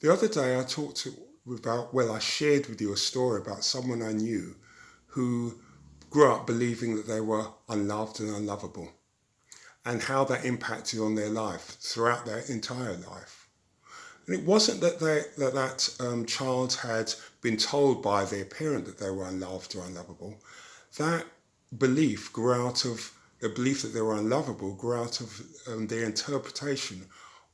The other day I shared with you a story about someone I knew who grew up believing that they were unloved and unlovable, and how that impacted on their life throughout their entire life. And it wasn't that child had been told by their parent that they were unloved or unlovable. That belief grew out of the belief that they were unlovable grew out of their interpretation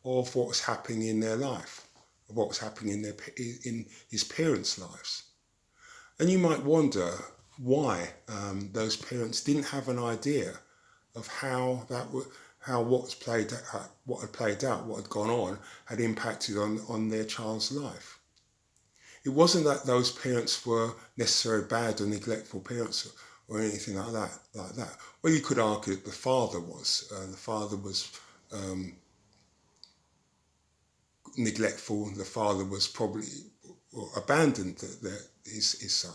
of what was happening in their life, of what was happening in his parents' lives. And you might wonder why those parents didn't have an idea of how what had played out, what had gone on, had impacted on their child's life. It wasn't that those parents were necessarily bad or neglectful parents or anything like that. Well, you could argue that the father was. The father was neglectful. The father was probably or abandoned his son.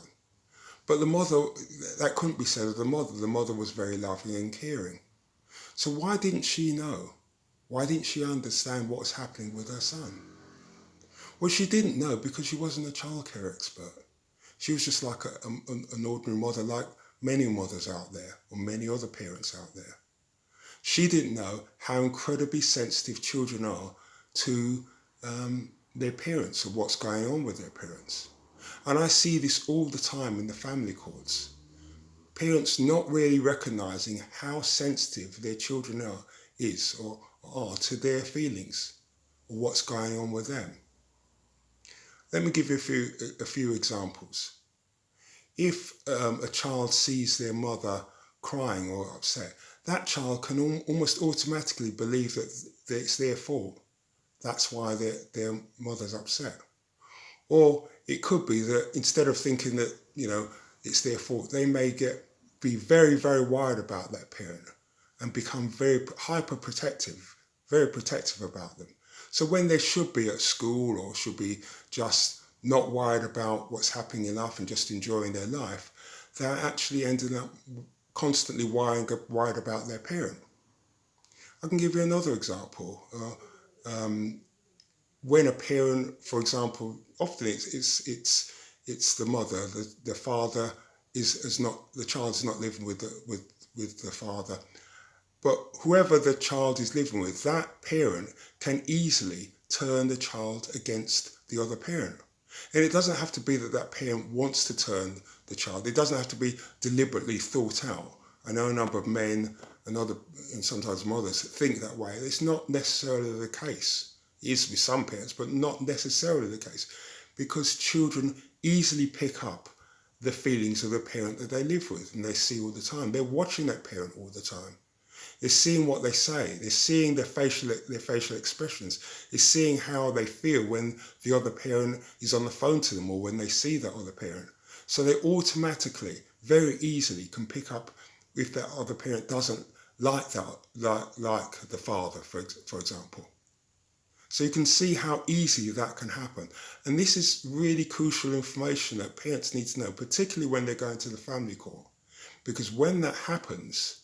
But the mother, that couldn't be said of the mother. The mother was very loving and caring. So why didn't she know? Why didn't she understand what was happening with her son? Well, she didn't know because she wasn't a childcare expert. She was just like an ordinary mother, like many mothers out there, or many other parents out there. She didn't know how incredibly sensitive children are to their parents, or what's going on with their parents. And I see this all the time in the family courts. Parents not really recognising how sensitive their children are to their feelings, or what's going on with them. Let me give you a few examples. If a child sees their mother crying or upset, that child can almost automatically believe that it's their fault. That's why their mother's upset. Or it could be that instead of thinking that, it's their fault, they may be very, very worried about that parent and become very very protective about them. So when they should be at school or should be just not worried about what's happening in life and just enjoying their life, they're actually ending up constantly worried about their parent. I can give you another example. When a parent, for example, often it's the mother, the father is not, the child is not living with the father, but whoever the child is living with, that parent can easily turn the child against the other parent. And it doesn't have to be that parent wants to turn the child. It doesn't have to be deliberately thought out. I know a number of men and sometimes mothers think that way. It's not necessarily the case. It used to be some parents, but not necessarily the case, because children easily pick up the feelings of the parent that they live with and they see all the time. They're watching that parent all the time. They're seeing what they say. They're seeing their facial expressions. They're seeing how they feel when the other parent is on the phone to them or when they see that other parent. So they automatically, very easily, can pick up if that other parent doesn't like the father, for example. So you can see how easy that can happen. And this is really crucial information that parents need to know, particularly when they're going to the family court. Because when that happens,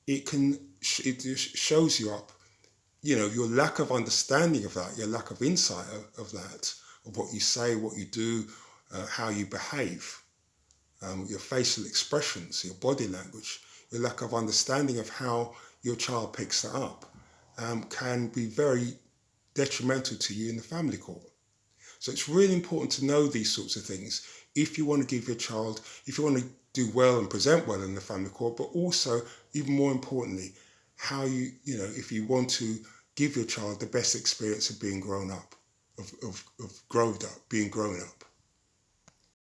it just shows you up, your lack of understanding of that, your lack of insight of that, of what you say, what you do, how you behave, your facial expressions, your body language, your lack of understanding of how your child picks that up, can be very detrimental to you in the family court. So it's really important to know these sorts of things if you want to give your child, if you want to do well and present well in the family court, but also, even more importantly, how if you want to give your child the best experience of being grown up, being grown up.